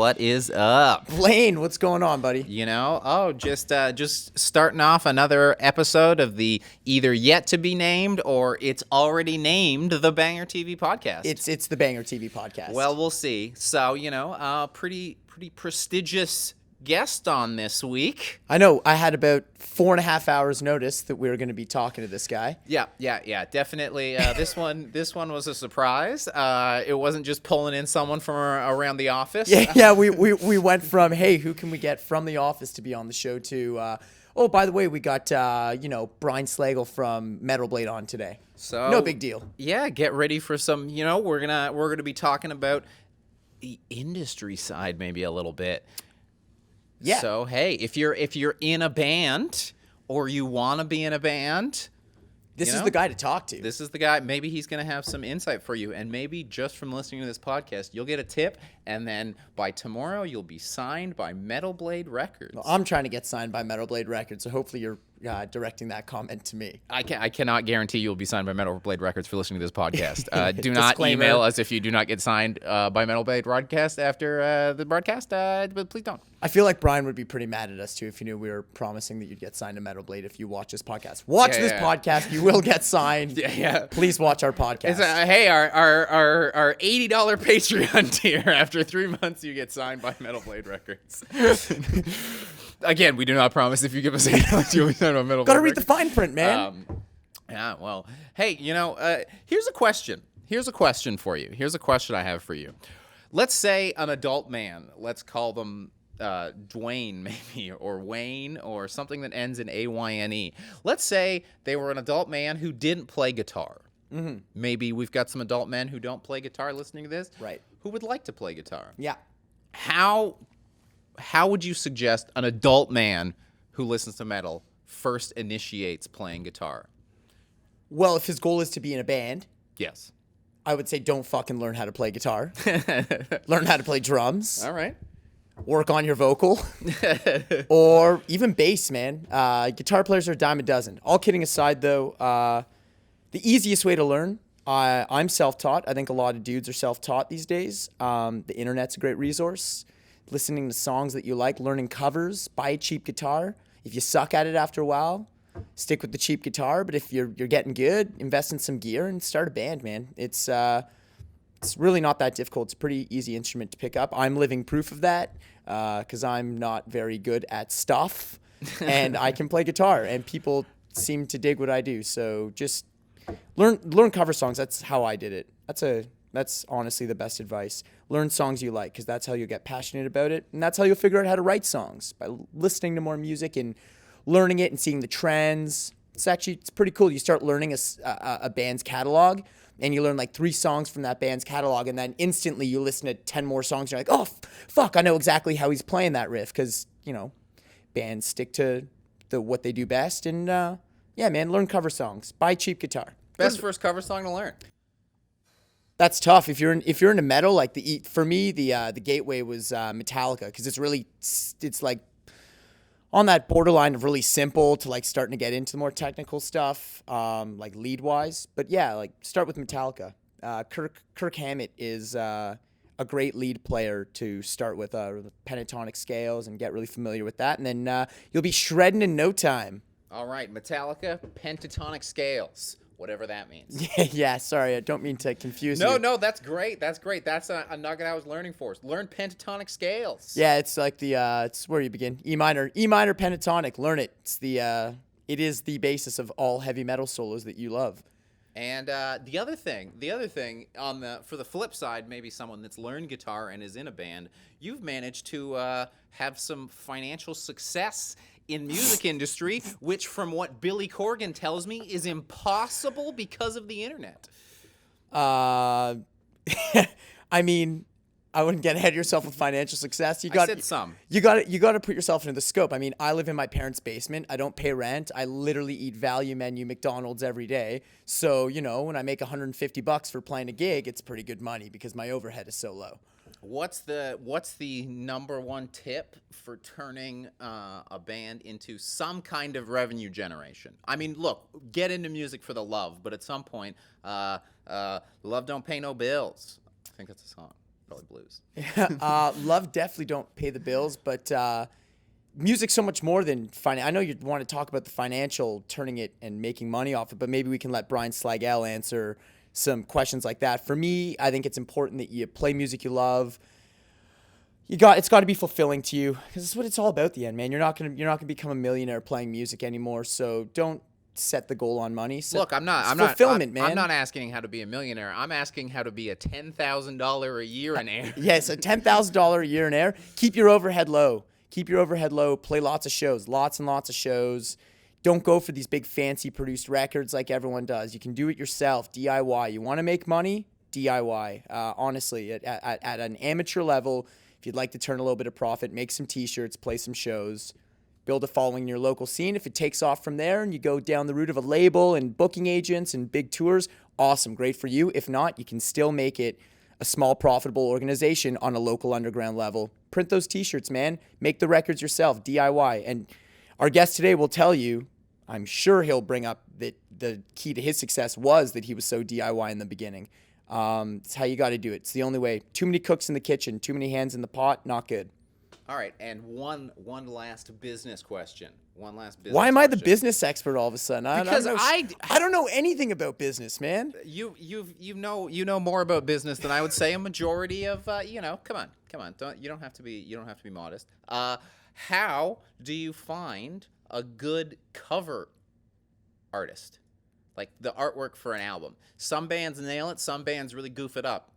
what is up? Blayne, what's going on, buddy? Just starting off another episode of the either yet to be named or it's already named the BangerTV podcast. It's the BangerTV podcast. Well, we'll see. So, pretty prestigious guest on this week. I know. I had about 4.5 hours notice that we were going to be talking to this guy. Yeah, definitely. This one was a surprise. It wasn't just pulling in someone from around the office. Yeah. We went from, hey, who can we get from the office to be on the show to, oh, by the way, we got Brian Slagel from Metal Blade on today. So no big deal. Yeah, get ready for some. We're gonna be talking about the industry side maybe a little bit. Yeah. So hey, if you're in a band or you want to be in a band, this is the guy to talk to. This is the guy. Maybe he's going to have some insight for you, and maybe just from listening to this podcast, you'll get a tip, and then by tomorrow you'll be signed by Metal Blade Records. Well, I'm trying to get signed by Metal Blade Records, so hopefully you're directing that comment to me. I cannot guarantee you'll be signed by Metal Blade Records for listening to this podcast. Do not Disclaimer. email us if you do not get signed by Metal Blade Broadcast after the broadcast, but please don't. I feel like Brian would be pretty mad at us too if he knew we were promising that you'd get signed to Metal Blade if you watch this podcast. Watch this podcast, you will get signed. Yeah. Please watch our podcast. It's hey, our $80 Patreon tier. After 3 months, you get signed by Metal Blade Records. Again, we do not promise if you give us $80, you'll be signed by Metal Blade. Gotta read the fine print, man. Yeah. Well, hey, here's a question. Here's a question for you. Here's a question I have for you. Let's say an adult man. Let's call them Dwayne maybe, or Wayne, or something that ends in AYNE. Let's say they were an adult man who didn't play guitar. Mm-hmm. Maybe we've got some adult men who don't play guitar listening to this. Right. Who would like to play guitar. Yeah. How would you suggest an adult man who listens to metal first initiates playing guitar? Well, if his goal is to be in a band, Yes. I would say don't fucking learn how to play guitar. Learn how to play drums. All right. Work on your vocal. Or even bass, man. Guitar players are a dime a dozen. All kidding aside, though, the easiest way to learn, I'm self-taught. I think a lot of dudes are self-taught these days. The internet's a great resource. Listening to songs that you like, learning covers, buy a cheap guitar. If you suck at it after a while, stick with the cheap guitar. But if you're getting good, invest in some gear and start a band, man. It's really not that difficult. It's a pretty easy instrument to pick up. I'm living proof of that because I'm not very good at stuff, and I can play guitar, and people seem to dig what I do. So just learn cover songs. That's how I did it. That's honestly the best advice. Learn songs you like, because that's how you'll get passionate about it, and that's how you'll figure out how to write songs, by listening to more music and learning it and seeing the trends. It's pretty cool. You start learning a band's catalog, and you learn like 3 songs from that band's catalog, and then instantly you listen to 10 more songs. And you're like, oh, fuck, I know exactly how he's playing that riff, because, bands stick to what they do best. And, yeah, man, learn cover songs. Buy cheap guitar. Best first cover song to learn. That's tough. If you're into metal, like for me, the gateway was Metallica, because it's like on that borderline of really simple to like starting to get into the more technical stuff, like lead wise. But yeah, like start with Metallica. Kirk Hammett is a great lead player to start with pentatonic scales and get really familiar with that, and then you'll be shredding in no time. All right, Metallica, pentatonic scales. Whatever that means. Yeah, sorry, I don't mean to confuse you. No, that's great. That's a nugget I was learning for. Learn pentatonic scales. Yeah, it's like it's where you begin. E minor pentatonic. Learn it. It is the basis of all heavy metal solos that you love. And the other thing for the flip side, maybe someone that's learned guitar and is in a band, you've managed to have some financial success in music industry, which from what Billy Corgan tells me is impossible because of the internet. I mean, I wouldn't get ahead of yourself with financial success. You got to put yourself into the scope. I mean, I live in my parents' basement. I don't pay rent. I literally eat value menu McDonald's every day. So, when I make $150 for playing a gig, it's pretty good money because my overhead is so low. What's the number one tip for turning a band into some kind of revenue generation? I mean, look, get into music for the love, but at some point, love don't pay no bills. I think that's a song. Probably blues. Love definitely don't pay the bills, but music's so much more than I know you want to talk about the financial, turning it and making money off it, but maybe we can let Brian Slagel answer some questions like that. For me, I think it's important that you play music you love. It's got to be fulfilling to you, because it's what it's all about at the end, man. You're not gonna become a millionaire playing music anymore, so don't set the goal on money. Look, I'm not fulfillment, man. I'm not asking how to be a millionaire. I'm asking how to be a $10,000 a year an heir. Yes, a $10,000 a year an heir. Keep your overhead low. Play lots of shows, lots and lots of shows. Don't go for these big fancy produced records like everyone does. You can do it yourself, DIY. You want to make money? DIY. Honestly, at an amateur level, if you'd like to turn a little bit of profit, make some t-shirts, play some shows, build a following in your local scene. If it takes off from there and you go down the route of a label and booking agents and big tours, awesome, great for you. If not, you can still make it a small profitable organization on a local underground level. Print those t-shirts, man. Make the records yourself, DIY. And our guest today will tell you, I'm sure he'll bring up that the key to his success was that he was so DIY in the beginning. It's how you got to do it. It's the only way. Too many cooks in the kitchen, too many hands in the pot, not good. All right, and one last business question. Why am I the business expert all of a sudden? Because I don't know anything about business, man. You know more about business than I would say a majority of Come on. You don't have to be modest. How do you find a good cover artist? Like the artwork for an album. Some bands nail it, some bands really goof it up.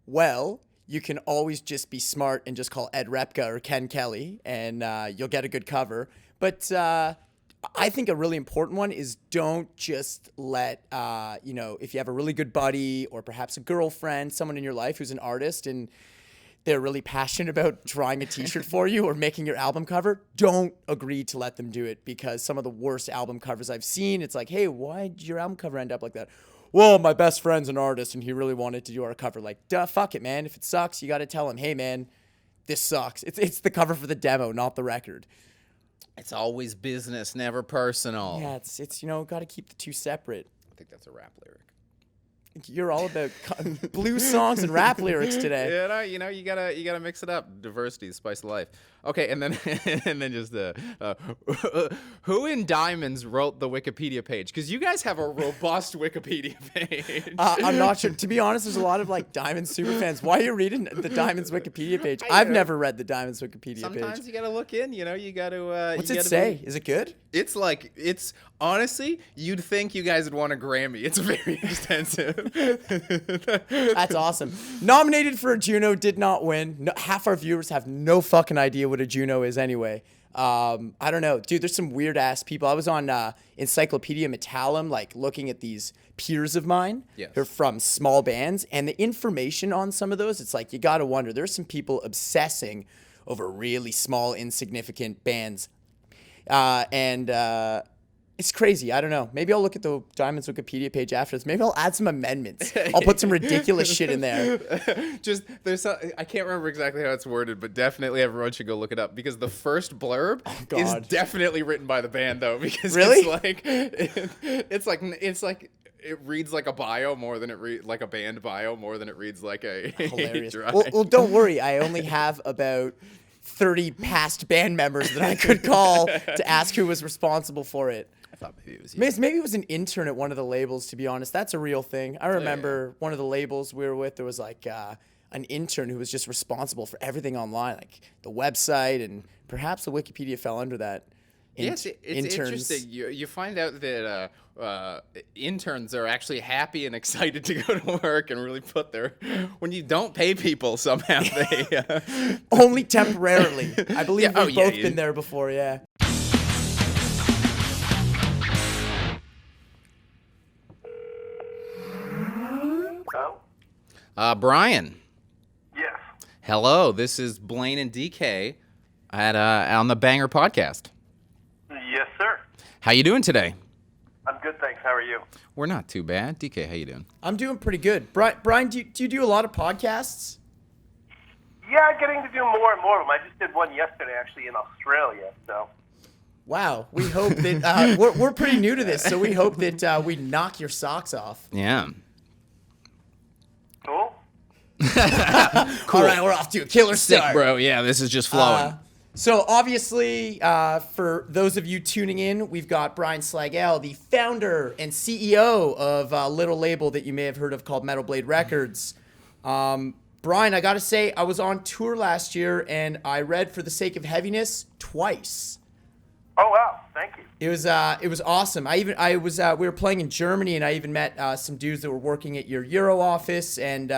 Well, you can always just be smart and just call Ed Repka or Ken Kelly, and you'll get a good cover. But I think a really important one is don't just let, if you have a really good buddy or perhaps a girlfriend, someone in your life who's an artist and they're really passionate about drawing a t-shirt for you or making your album cover, don't agree to let them do it, because some of the worst album covers I've seen, it's like, hey, why did your album cover end up like that? Well, my best friend's an artist and he really wanted to do our cover. Like, duh, fuck it, man. If it sucks, you got to tell him, hey, man, this sucks. It's the cover for the demo, not the record. It's always business, never personal. Yeah, it's got to keep the two separate. I think that's a rap lyric. You're all about blues songs and rap lyrics today. Yeah, you gotta mix it up. Diversity, the spice of life. Okay, and then just who in Diamonds wrote the Wikipedia page? Because you guys have a robust Wikipedia page. I'm not sure. To be honest, there's a lot of Diamonds super fans. Why are you reading the Diamonds Wikipedia page? I've never read the Diamonds Wikipedia page. Sometimes you gotta look in. You gotta. What's it say? Is it good? It's honestly, you'd think you guys would want a Grammy. It's very extensive. That's awesome. Nominated for a Juno, did not win. No, half our viewers have no fucking idea what a Juno is anyway. I don't know. Dude, there's some weird ass people. I was on Encyclopedia Metallum, looking at these peers of mine who are from small bands, and the information on some of those, it's like, you gotta wonder. There's some people obsessing over really small, insignificant bands. It's crazy. I don't know. Maybe I'll look at the Diamonds Wikipedia page after this. Maybe I'll add some amendments. I'll put some ridiculous shit in there. I can't remember exactly how it's worded, but definitely everyone should go look it up, because the first blurb is definitely written by the band, though. Because really? it's like it reads like a bio more than it reads like a band bio more than it reads like a hilarious. Well, don't worry. I only have about 30 past band members that I could call to ask who was responsible for it. I thought maybe it was you. Maybe it was an intern at one of the labels, to be honest. That's a real thing. I remember one of the labels we were with, there was an intern who was just responsible for everything online, like the website, and perhaps the Wikipedia fell under that. Yes, it's interesting. You find out that interns are actually happy and excited to go to work and really put when you don't pay people somehow. They only temporarily. I believe we've both been there before, yeah. Hello? Brian. Yes. Hello, this is Blayne and DK on the Banger podcast. Yes, sir. How you doing today? I'm good, thanks. How are you? We're not too bad. DK, how you doing? I'm doing pretty good. Brian, do you do a lot of podcasts? Yeah, getting to do more and more of them. I just did one yesterday, actually, in Australia. So. Wow. We hope that we're pretty new to this, so we hope that we knock your socks off. Yeah. Cool. Cool. All right, we're off to a killer Sick, start. bro. Yeah, this is just flowing. So obviously, for those of you tuning in, we've got Brian Slagel, the founder and CEO of a little label that you may have heard of called Metal Blade Records. Brian, I gotta say, I was on tour last year and I read For the Sake of Heaviness twice. Oh wow, thank you. It was awesome. We were playing in Germany and I even met some dudes that were working at your Euro office and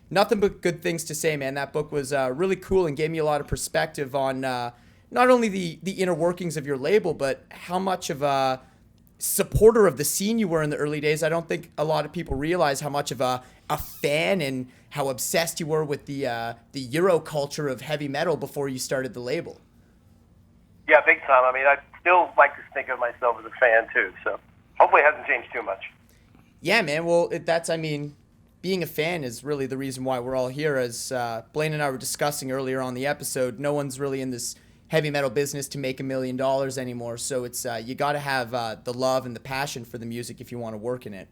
nothing but good things to say, man. That book was really cool and gave me a lot of perspective on not only the inner workings of your label, but how much of a supporter of the scene you were in the early days. I don't think a lot of people realize how much of a fan and how obsessed you were with the Euro culture of heavy metal before you started the label. Yeah, big time. I mean, I still like to think of myself as a fan too, so hopefully it hasn't changed too much. Yeah, man. Well, being a fan is really the reason why we're all here. As Blayne and I were discussing earlier on the episode, no one's really in this heavy metal business to make $1 million anymore. So it's you got to have the love and the passion for the music if you want to work in it.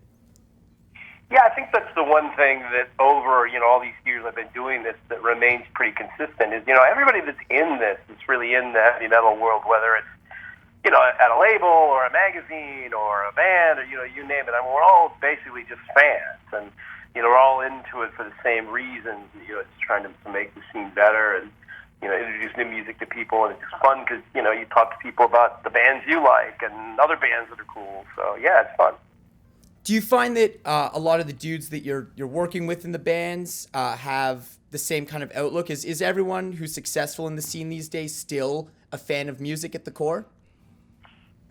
Yeah, I think that's the one thing that over, all these years I've been doing this that remains pretty consistent is, everybody that's in this, that's really in the heavy metal world, whether it's, at a label or a magazine or a band or, you name it. I mean, we're all basically just fans and, we're all into it for the same reasons. It's trying to make the scene better and, introduce new music to people. And it's just fun because, you talk to people about the bands you like and other bands that are cool. So, yeah, it's fun. Do you find that a lot of the dudes that you're working with in the bands have the same kind of outlook? Is everyone who's successful in the scene these days still a fan of music at the core?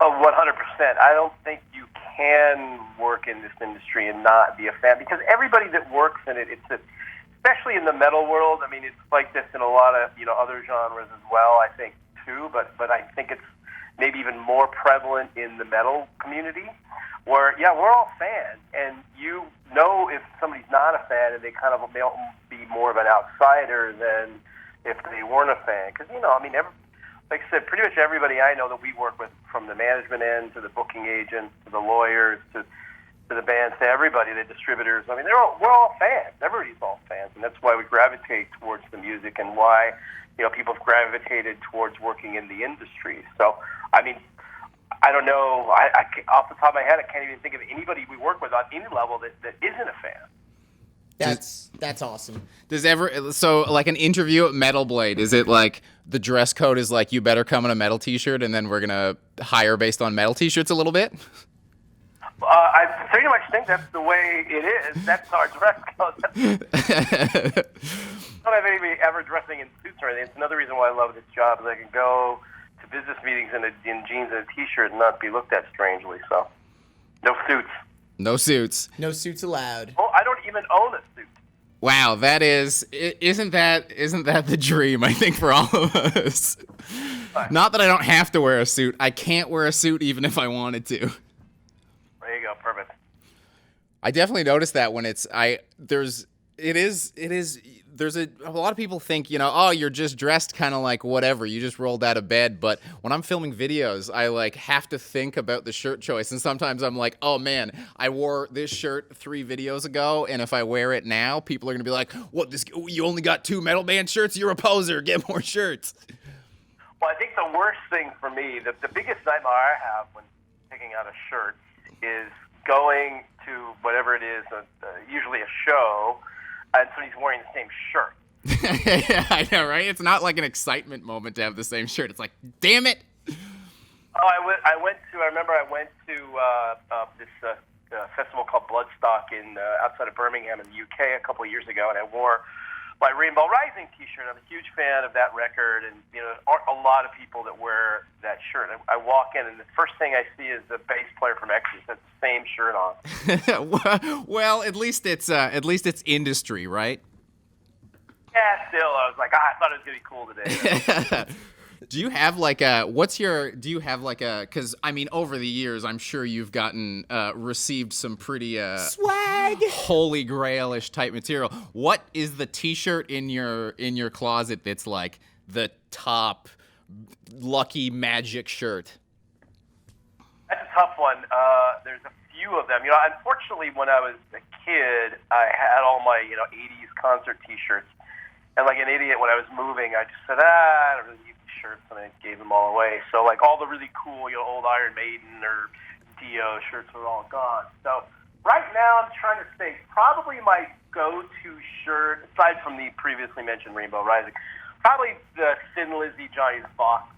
Oh, 100%. I don't think you can work in this industry and not be a fan because everybody that works in it, especially in the metal world. I mean, it's like this in a lot of other genres as well. I think too, but I think it's maybe even more prevalent in the metal community. Where, we're all fans, and if somebody's not a fan, and they kind of may be more of an outsider than if they weren't a fan. Because, like I said, pretty much everybody I know that we work with, from the management end to the booking agents to the lawyers to the bands to everybody, the distributors. I mean, we're all fans. Everybody's all fans, and that's why we gravitate towards the music and why, people have gravitated towards working in the industry. So, I mean, I don't know. I off the top of my head, I can't even think of anybody we work with on any level that isn't a fan. That's awesome. So like an interview at Metal Blade, is it like the dress code is like you better come in a metal t-shirt and then we're gonna hire based on metal t-shirts a little bit? I pretty much think that's the way it is. That's our dress code. I don't have anybody ever dressing in suits or anything. It's another reason why I love this job is I can go to business meetings in jeans and a t-shirt and not be looked at strangely. So, no suits. No suits. No suits allowed. Oh, I don't even own a suit. Wow, isn't that the dream, I think, for all of us? Not that I don't have to wear a suit. I can't wear a suit even if I wanted to. There you go, perfect. I definitely noticed that when there's a lot of people think, oh, you're just dressed kind of like whatever. You just rolled out of bed. But when I'm filming videos, I have to think about the shirt choice. And sometimes I'm like, oh man, I wore this shirt 3 videos ago. And if I wear it now, people are going to be like, what, you only got 2 metal band shirts? You're a poser. Get more shirts. Well, I think the worst thing for me, the biggest nightmare I have when picking out a shirt is going to whatever it is, usually a show, and somebody's wearing the same shirt. Yeah, I know, right? It's not like an excitement moment to have the same shirt. It's like, damn it. Oh, I remember I went to this festival called Bloodstock outside of Birmingham in the UK a couple of years ago, and I wore my Rainbow Rising t-shirt. I'm a huge fan of that record, and there aren't a lot of people that wear that shirt. I walk in, and the first thing I see is the bass player from Exodus has the same shirt on. Well, at least it's industry, right? Yeah, still, I was like, I thought it was gonna be cool today. Do you have because I mean, over the years, I'm sure you've received some pretty swag, holy grailish type material. What is the t-shirt in your closet that's like the top lucky magic shirt? That's a tough one. There's a few of them. Unfortunately, when I was a kid, I had all my 80s concert T-shirts. And like an idiot, when I was moving, I just said, I don't really need these shirts, and I gave them all away. So like all the really cool, old Iron Maiden or Dio shirts are all gone. So right now, I'm trying to think. Probably my go-to shirt, aside from the previously mentioned Rainbow Rising, probably the Thin Lizzy Johnny Fox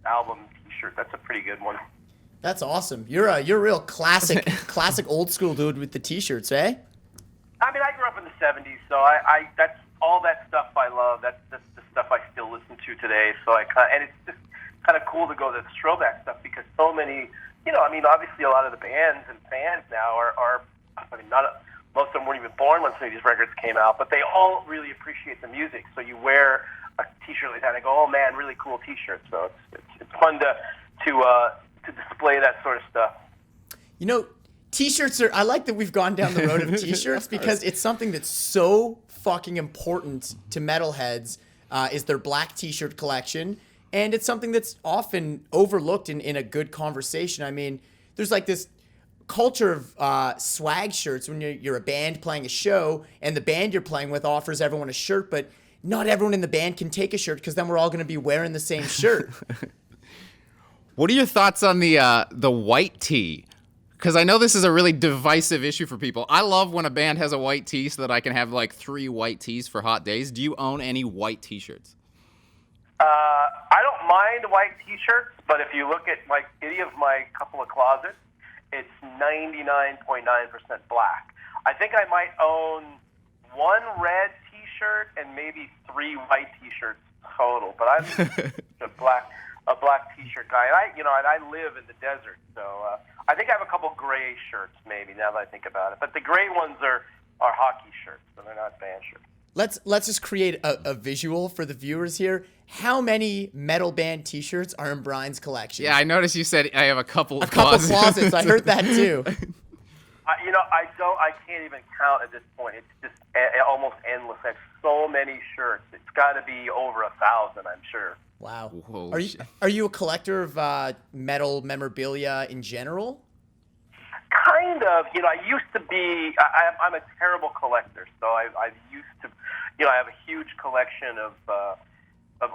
album T-shirt. That's a pretty good one. That's awesome. You're a real classic old school dude with the T-shirts, eh? I mean, I grew up in the '70s, so I that's all that stuff I love. That's the stuff I still listen to today. So and it's just kind of cool to go to the throwback stuff because so many, I mean, obviously a lot of the bands and fans now are I mean, most of them weren't even born when some of these records came out, but they all really appreciate the music. So you wear a T-shirt like that and go, oh man, really cool T-shirt. So it's fun to display that sort of stuff. T-shirts I like that we've gone down the road of T-shirts because it's something that's so fucking important to metalheads, is their black T-shirt collection. And it's something that's often overlooked in a good conversation. I mean, there's like this culture of swag shirts when you're a band playing a show and the band you're playing with offers everyone a shirt, but not everyone in the band can take a shirt because then we're all going to be wearing the same shirt. What are your thoughts on the white tee? Because I know this is a really divisive issue for people. I love when a band has a white tee so that I can have like 3 white tees for hot days. Do you own any white T-shirts? I don't mind white T-shirts, but if you look at like any of my couple of closets, it's 99.9% black. I think I might own 1 red T-shirt and maybe 3 white T-shirts total. But I'm a black T-shirt guy, and I live in the desert, so I think I have a couple gray shirts maybe now that I think about it. But the gray ones are hockey shirts, so they're not band shirts. Let's just create a visual for the viewers here. How many metal band T-shirts are in Brian's collection? Yeah, I noticed you said I have a couple of closets. I heard that too. I can't even count at this point. It's just almost endless. I have so many shirts. It's got to be over 1,000, I'm sure. Wow. Whoa, are you a collector of metal memorabilia in general? Kind of. I used to be. I'm a terrible collector, so I used to. I have a huge collection of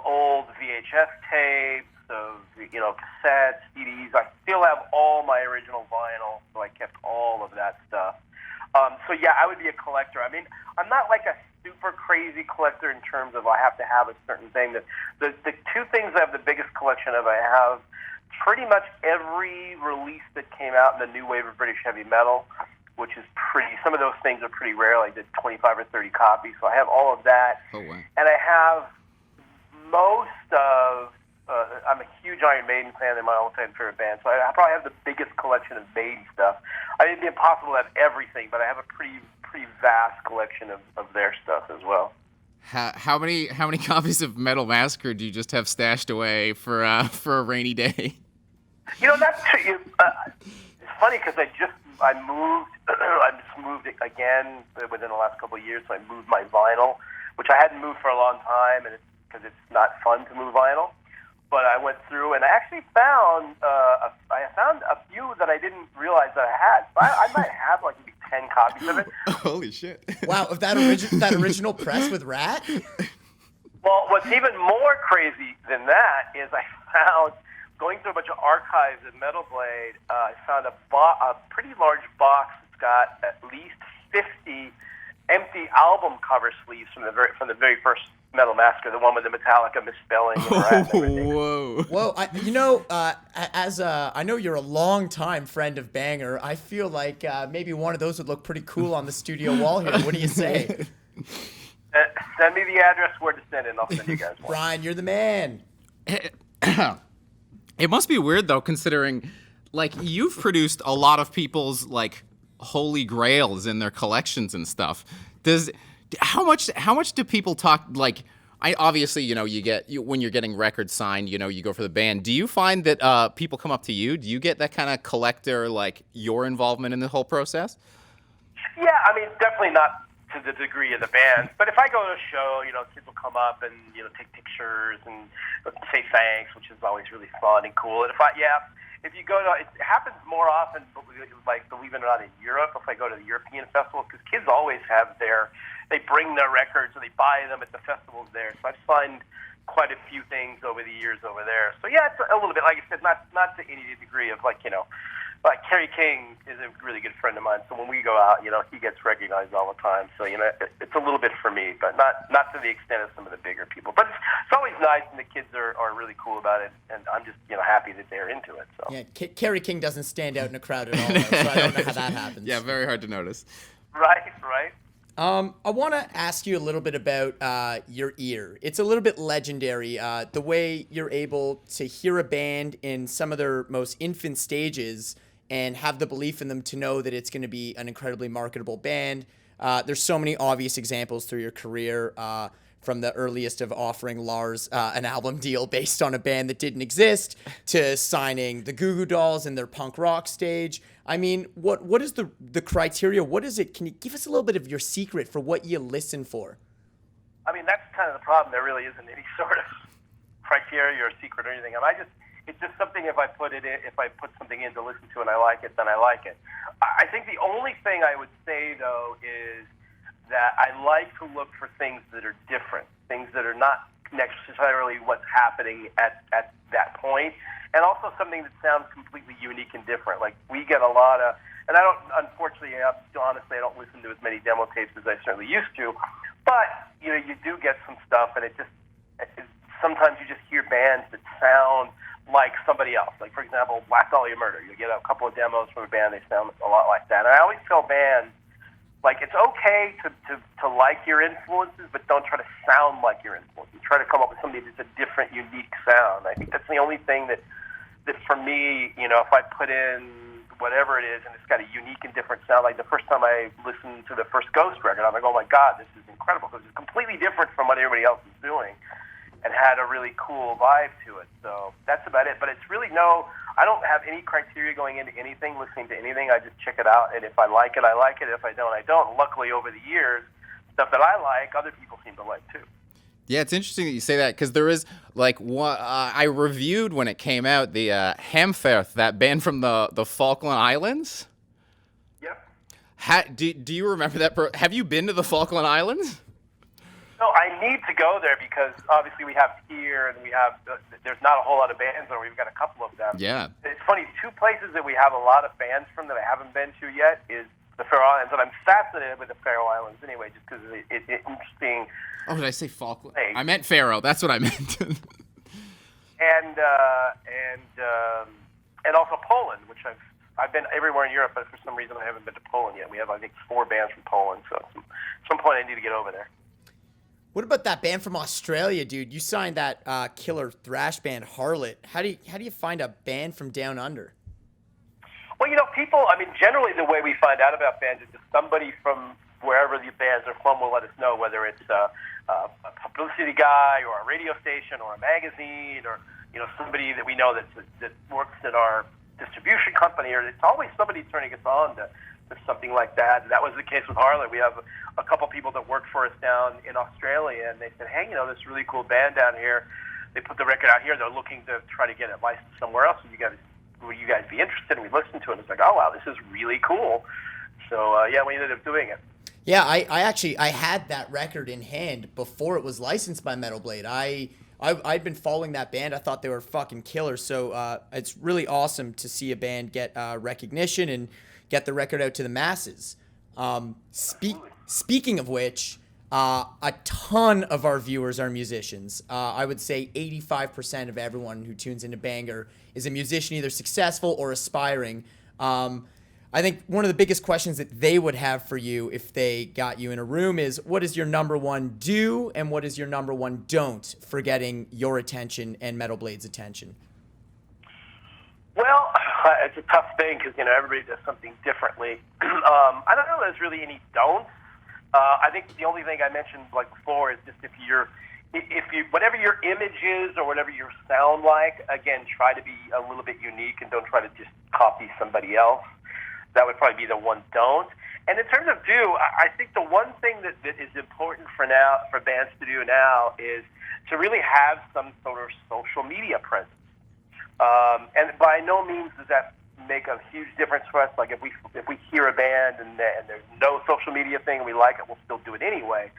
old VHS tapes, of cassettes, CDs. I still have all my original vinyl, so I kept all of that stuff. So yeah, I would be a collector. I mean, I'm not like a super crazy collector in terms of I have to have a certain thing. The 2 things I have the biggest collection of, I have pretty much every release that came out in the new wave of British heavy metal, which is some of those things are pretty rare. I did 25 or 30 copies, so I have all of that. Oh, wow. And I have most of, I'm a huge Iron Maiden fan. They're my all-time favorite band, so I probably have the biggest collection of Maiden stuff. It'd be impossible to have everything, but I have a pretty vast collection of their stuff as well. How many copies of Metal Massacre do you just have stashed away for a rainy day? That's it's funny because I moved again within the last couple of years. So I moved my vinyl, which I hadn't moved for a long time, and because it's not fun to move vinyl. But I went through and I actually found a few that I didn't realize that I had. So I might have like maybe 10 copies of it. Holy shit! Wow, of that original press with Rat. Well, what's even more crazy than that is I found, going through a bunch of archives at Metal Blade, I found a pretty large box that's got at least 50 empty album cover sleeves from the very first Metal Massacre, the one with the Metallica misspelling. Whoa! I know you're a long-time friend of Banger. I feel like maybe one of those would look pretty cool on the studio wall here. What do you say? Send me the address where to send it, and I'll send you guys one. Brian, you're the man. It must be weird though, considering like you've produced a lot of people's like holy grails in their collections and stuff. How much do people talk like? Obviously, when you're getting records signed, you go for the band. Do you find that people come up to you? Do you get that kind of collector, like your involvement in the whole process? Yeah, I mean, definitely not to the degree of the band. But if I go to a show, kids will come up and take pictures and say thanks, which is always really fun and cool. And if you go to, it happens more often, like believe it or not, in Europe. If I go to the European festivals, because kids always have their they bring their records or they buy them at the festivals there. So I've signed quite a few things over the years over there. So yeah, it's a little bit, like I said, not to any degree of like Kerry King is a really good friend of mine. So when we go out, he gets recognized all the time. So it's a little bit for me, but not to the extent of some of the bigger people. But it's always nice, and the kids are really cool about it, and I'm just happy that they're into it. So yeah, Kerry King doesn't stand out in a crowd at all, though, so I don't know how that happens. Yeah, very hard to notice. Right. I want to ask you a little bit about your ear. It's a little bit legendary, the way you're able to hear a band in some of their most infant stages and have the belief in them to know that it's going to be an incredibly marketable band. There's so many obvious examples through your career, from the earliest of offering Lars an album deal based on a band that didn't exist to signing the Goo Goo Dolls in their punk rock stage. I mean, what is the criteria? What is it? Can you give us a little bit of your secret for what you listen for? I mean, that's kind of the problem. There really isn't any sort of criteria or secret or anything. It's just something, if I put something in to listen to and I like it, then I like it. I think the only thing I would say, though, is that I like to look for things that are different, things that are not necessarily what's happening at that point, and also something that sounds completely unique and different. Like, we get a lot of, and honestly, I don't listen to as many demo tapes as I certainly used to, but, you do get some stuff, and sometimes you just hear bands that sound like somebody else. Like, for example, Black Dahlia Murder. You get a couple of demos from a band, they sound a lot like that. And I always tell bands, like, it's okay to like your influences, but don't try to sound like your influences. Try to come up with something that's a different, unique sound. I think that's the only thing that for me, if I put in whatever it is and it's got a unique and different sound, like the first time I listened to the first Ghost record, I'm like, oh my God, this is incredible, because it's completely different from what everybody else is doing and had a really cool vibe to it. So that's about it. But it's really I don't have any criteria going into anything, listening to anything. I just check it out, and if I like it, I like it. If I don't, I don't. Luckily, over the years, stuff that I like, other people seem to like too. Yeah, it's interesting that you say that, because there is, like, one I reviewed when it came out, the Hamferth, that band from the Falkland Islands. Yep. Do you remember that? Have you been to the Falkland Islands? No, I need to go there because obviously we have here, and there's not a whole lot of bands there. We've got a couple of them. Yeah. It's funny, two places that we have a lot of bands from that I haven't been to yet is the Faroe Islands, and I'm fascinated with the Faroe Islands anyway, just because it's interesting. Oh, did I say Falkland? I meant Faroe. That's what I meant. and also Poland, which I've been everywhere in Europe, but for some reason I haven't been to Poland yet. We have, I think, 4 bands from Poland, so at some point I need to get over there. What about that band from Australia, dude? You signed that killer thrash band, Harlot. How do you find a band from down under? Well, people, generally the way we find out about bands is if somebody from wherever the bands are from will let us know, whether it's a publicity guy or a radio station or a magazine or, somebody that we know that works at our distribution company, or it's always somebody turning us on to something like that. That was the case with Harlot. We have a couple people that work for us down in Australia, and they said, hey, this really cool band down here. They put the record out here. They're looking to try to get it licensed somewhere else. Would you guys be interested? And we listened to it. It's like, oh, wow, this is really cool. So, we ended up doing it. Yeah, I had that record in hand before it was licensed by Metal Blade. I'd been following that band. I thought they were fucking killers. So it's really awesome to see a band get recognition and get the record out to the masses. Speaking of which, a ton of our viewers are musicians. I would say 85% of everyone who tunes into Banger is a musician, either successful or aspiring. I think one of the biggest questions that they would have for you if they got you in a room is, what is your number one do and what is your number one don't for getting your attention and Metal Blade's attention? Well, it's a tough thing because, everybody does something differently. I don't know if there's really any don'ts. I think the only thing I mentioned before is just if you whatever your image is or whatever you sound like, again, try to be a little bit unique and don't try to just copy somebody else. That would probably be the one don't. And in terms of do, I think the one thing that is important for bands to do now is to really have some sort of social media presence. And by no means does that make a huge difference for us. Like if we hear a band and there's no social media thing and we like it, we'll still do it anyway.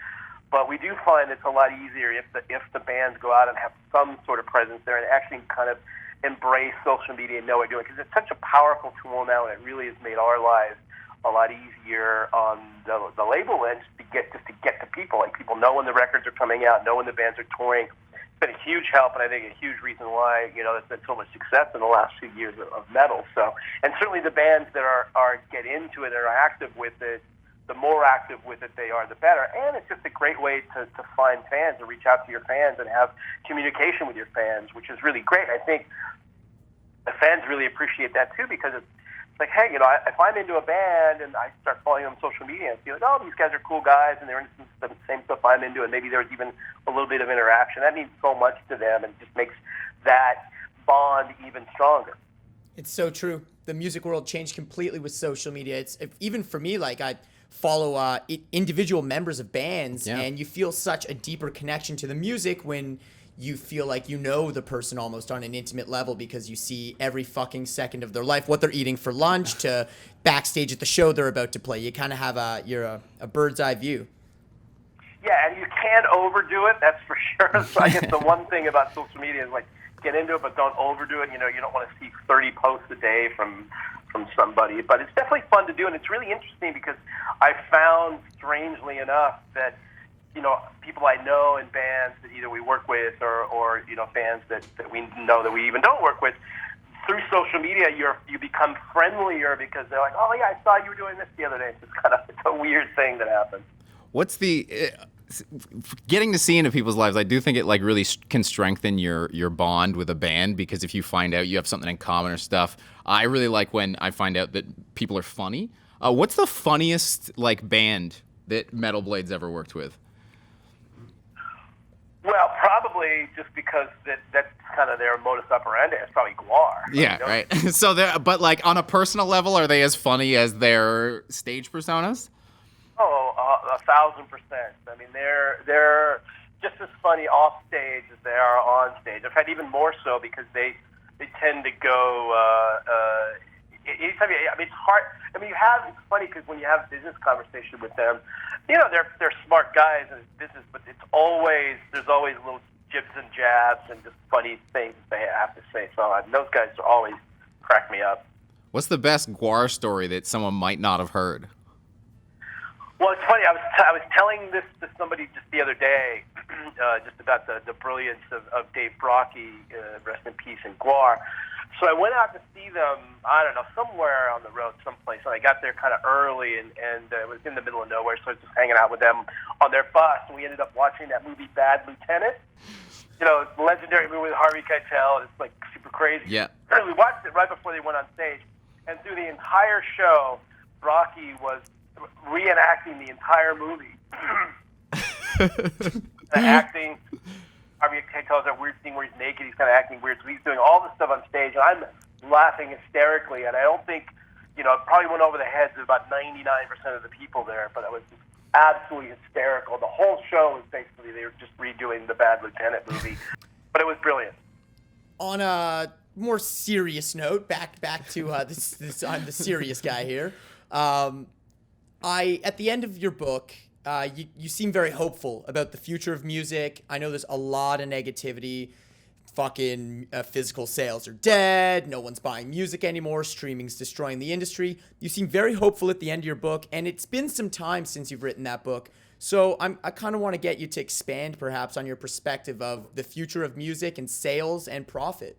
But we do find it's a lot easier if the bands go out and have some sort of presence there and actually kind of embrace social media and know what they're doing, because it's such a powerful tool now, and it really has made our lives a lot easier on the label end to get to people. Like, people know when the records are coming out, know when the bands are touring. It's been a huge help, and I think a huge reason why there's been so much success in the last few years of metal. So, and certainly the bands that are get into it and are active with it, the more active with it they are, the better. And it's just a great way to find fans, to reach out to your fans and have communication with your fans, which is really great. I think the fans really appreciate that too, because it's like, hey, if I'm into a band and I start following them on social media and feel like, oh, these guys are cool guys and they're into the same stuff I'm into, and maybe there's even a little bit of interaction, that means so much to them, and just makes that bond even stronger. It's so true. The music world changed completely with social media. Even for me, like, I follow individual members of bands, and you feel such a deeper connection to the music when you feel like you know the person almost on an intimate level, because you see every fucking second of their life, what they're eating for lunch to backstage at the show they're about to play. You kind of have a bird's eye view. Yeah, and you can't overdo it, that's for sure. So I guess the one thing about social media is, like, get into it, but don't overdo it. You don't want to see 30 posts a day from somebody. But it's definitely fun to do, and it's really interesting because I found, strangely enough, that people I know in bands that either we work with or fans that we know that we even don't work with, through social media you become friendlier, because they're like, oh yeah, I saw you were doing this the other day. It's a weird thing that happens. What's the getting to see into people's lives? I do think it really can strengthen your bond with a band, because if you find out you have something in common or stuff. I really like when I find out that people are funny. What's the funniest band that Metal Blade's ever worked with? Well, probably just because that's kind of their modus operandi. It's probably Guar. Yeah, right. So, but on a personal level, are they as funny as their stage personas? Oh, 1,000%. I mean, they're just as funny off stage as they are on stage. In fact, even more so, because they tend to go. Anytime it's hard. I mean, it's funny because when you have a business conversation with them, they're smart guys in business, but there's always little jibs and jabs and just funny things they have to say. So those guys always crack me up. What's the best Guar story that someone might not have heard? Well, it's funny. I was telling this to somebody just the other day, just about the brilliance of Dave Brocky, rest in peace, and Guar. So I went out to see them, I don't know, somewhere on the road, someplace. And I got there kind of early, and it was in the middle of nowhere, so I was just hanging out with them on their bus. And we ended up watching that movie Bad Lieutenant. Legendary movie with Harvey Keitel. And it's super crazy. Yeah. We watched it right before they went on stage. And through the entire show, Brocky was reenacting the entire movie. Acting. Harvey Keitel has that weird thing where he's naked, he's kind of acting weird, so he's doing all this stuff on stage, and I'm laughing hysterically, and I don't think, it probably went over the heads of about 99% of the people there, but it was just absolutely hysterical. The whole show was basically, they were just redoing the Bad Lieutenant movie, but it was brilliant. On a more serious note, back to this I'm the serious guy here. At the end of your book, you seem very hopeful about the future of music. I know there's a lot of negativity. Fucking physical sales are dead. No one's buying music anymore. Streaming's destroying the industry. You seem very hopeful at the end of your book, and it's been some time since you've written that book. So I kind of want to get you to expand perhaps on your perspective of the future of music and sales and profit.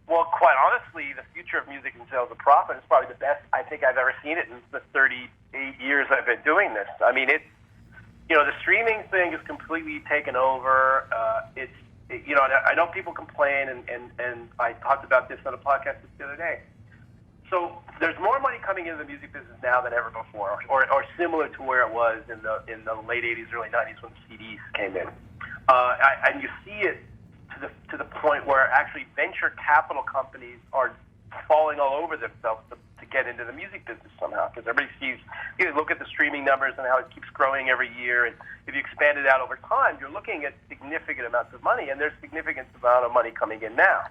Well, quite honestly, the future of music and sales and profit is probably the best I think I've ever seen it in the 38 years I've been doing this. I mean, the streaming thing is completely taken over. I know people complain, and I talked about this on a podcast the other day. So there's more money coming into the music business now than ever before, or similar to where it was in the late 80s, early 90s when the CDs came in. And you see it to the point where actually venture capital companies are falling all over themselves to get into the music business somehow, because everybody sees, look at the streaming numbers and how it keeps growing every year, and if you expand it out over time, you're looking at significant amounts of money, and there's significant amount of money coming in now.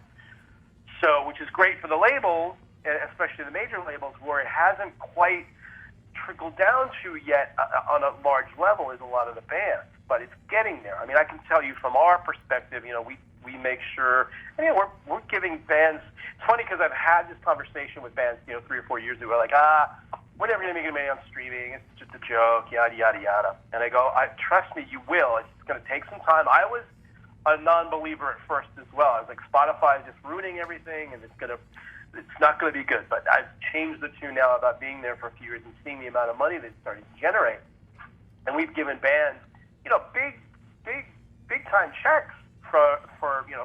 So, which is great for the labels, especially the major labels, where it hasn't quite trickled down to yet on a large level is a lot of the bands, but it's getting there. I mean, I can tell you from our perspective, we make sure, and we're giving bands. It's funny because I've had this conversation with bands, 3 or 4 years ago, like, we're never going to make any money on streaming. It's just a joke, yada yada yada. And I go, trust me, you will. It's going to take some time. I was a non-believer at first as well. I was like, Spotify is just ruining everything, and it's not going to be good. But I've changed the tune now about being there for a few years and seeing the amount of money that's starting to generate. And we've given bands, big time checks for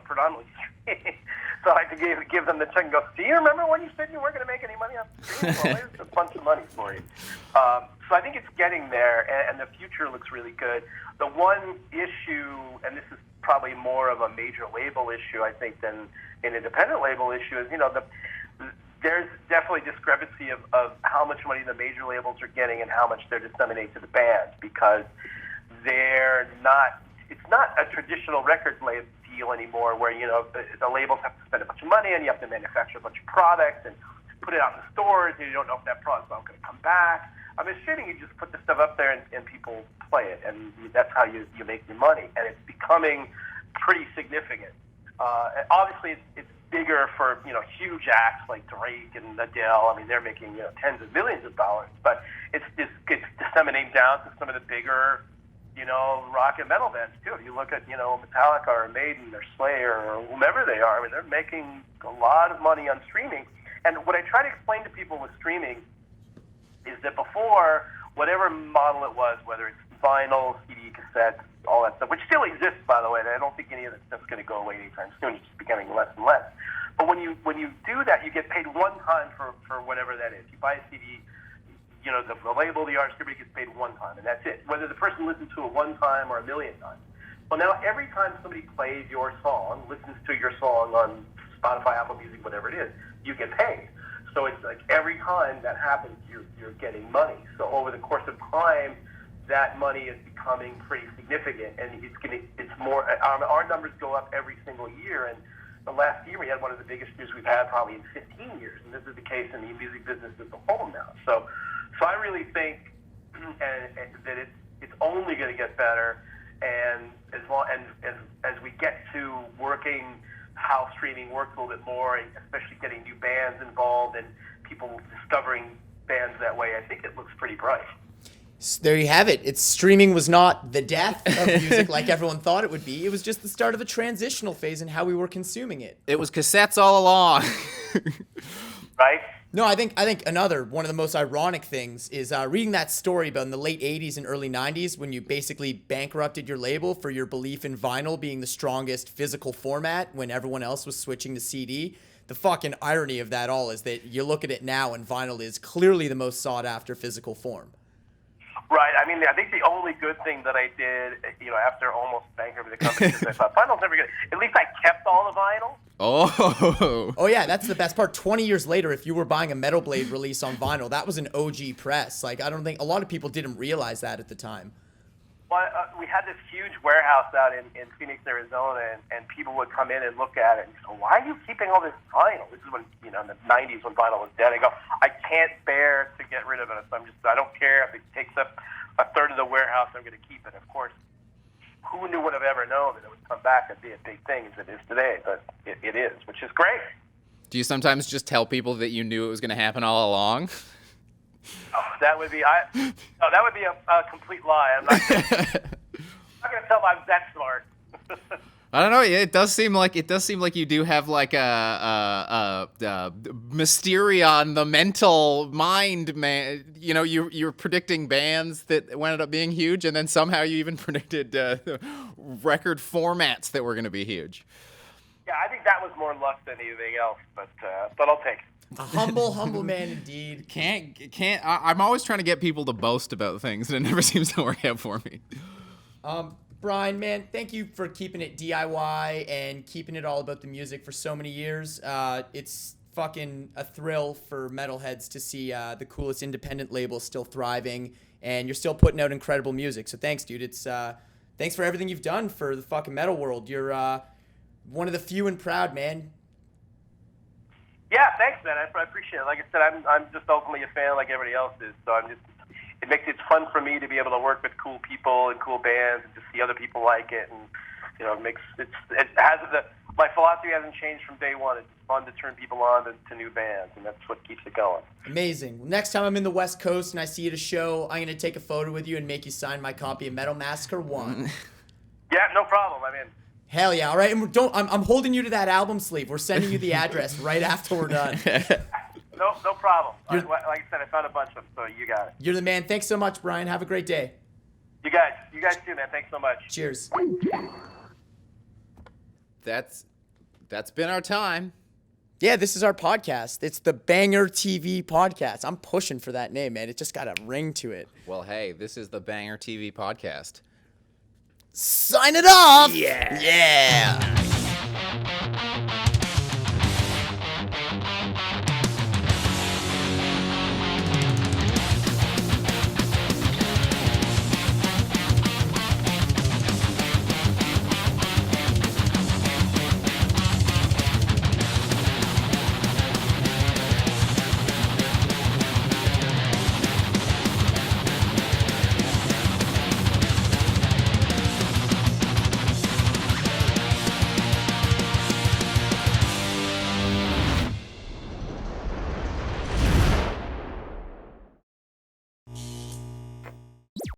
predominantly streaming. So I had to give them the check and go, do you remember when you said you weren't going to make any money on streaming? Well, here's a bunch of money for you. So I think it's getting there, and the future looks really good. The one issue, and this is probably more of a major label issue, I think, than an independent label issue, is, there's definitely discrepancy of how much money the major labels are getting and how much they're disseminating to the bands, because it's not a traditional record label deal anymore where, the labels have to spend a bunch of money and you have to manufacture a bunch of products and put it out in the stores, and you don't know if that product's not going to come back. I mean, streaming, you just put the stuff up there and people play it, and that's how you make your money, and it's becoming pretty significant. Obviously, it's bigger for, huge acts like Drake and Adele. I mean, they're making, tens of millions of dollars, but it's disseminating down to some of the bigger, rock and metal bands too. If you look at, Metallica or Maiden or Slayer or whomever they are, I mean, they're making a lot of money on streaming. And what I try to explain to people with streaming is that before, whatever model it was, whether it's vinyl, CD, cassette, all that stuff, which still exists, by the way, and I don't think any of that stuff's going to go away anytime soon. It's just becoming less and less. But when you do that, you get paid one time for whatever that is. You buy a CD, the label, the artist, everybody gets paid one time, and that's it. Whether the person listens to it one time or a million times. Well, now every time somebody plays your song, listens to your song on Spotify, Apple Music, whatever it is, you get paid. So it's like every time that happens, you're getting money. So over the course of time, that money is becoming pretty significant, and it's more. Our numbers go up every single year, and the last year we had one of the biggest years we've had probably in 15 years, and this is the case in the music business as a whole now. So I really think that it's only going to get better, and as we get to working how streaming works a little bit more, and especially getting new bands involved and people discovering bands that way, I think it looks pretty bright. So there you have it. Streaming was not the death of music like everyone thought it would be. It was just the start of a transitional phase in how we were consuming it. It was cassettes all along. Right? No, I think one of the most ironic things is reading that story about in the late 80s and early 90s when you basically bankrupted your label for your belief in vinyl being the strongest physical format when everyone else was switching to CD. The fucking irony of that all is that you look at it now and vinyl is clearly the most sought after physical form. Right. I mean, I think the only good thing that I did, after almost bankrupting the company, because I thought vinyl's never good. At least I kept all the vinyl. Oh yeah, that's the best part. 20 years later, if you were buying a Metal Blade release on vinyl, that was an OG press. Like, I don't think a lot of people didn't realize that at the time. Well, we had this huge warehouse out in Phoenix, Arizona, and people would come in and look at it and go, why are you keeping all this vinyl? This is when, in the 90s when vinyl was dead. I go, I can't bear to get rid of it. So I don't care if it takes up a third of the warehouse, I'm going to keep it. Of course, who would have ever known that it would come back and be a big thing as it is today? But it is, which is great. Do you sometimes just tell people that you knew it was going to happen all along? Oh, that would be a complete lie. I'm not going to tell them I'm that smart. I don't know. It does seem like you do have like a mysterion, the mental mind, man. You're predicting bands that wound up being huge, and then somehow you even predicted record formats that were going to be huge. Yeah, I think that was more luck than anything else, but I'll take it. A humble man indeed. Can't. I'm always trying to get people to boast about things, and it never seems to work out for me. Brian, man, thank you for keeping it DIY and keeping it all about the music for so many years. It's fucking a thrill for metalheads to see the coolest independent label still thriving, and you're still putting out incredible music. So thanks, dude. It's thanks for everything you've done for the fucking metal world. You're one of the few and proud, man. Yeah, thanks, man. I appreciate it. Like I said, I'm just ultimately a fan like everybody else is. So it's fun for me to be able to work with cool people and cool bands and to see other people like it, and my philosophy hasn't changed from day one. It's fun to turn people on to new bands, and that's what keeps it going. Amazing. Next time I'm in the West Coast and I see you at a show, I'm gonna take a photo with you and make you sign my copy of Metal Massacre 1. Yeah, no problem. I'm in. Hell yeah! All right, and I'm holding you to that album sleeve. We're sending you the address right after we're done. No problem. Like I said, I found a bunch of them, so you got it. You're the man. Thanks so much, Brian. Have a great day. You guys too, man. Thanks so much. Cheers. That's been our time. Yeah, this is our podcast. It's the BangerTV podcast. I'm pushing for that name, man. It just got a ring to it. Well, hey, this is the BangerTV podcast. Sign it off. Yeah. Yeah.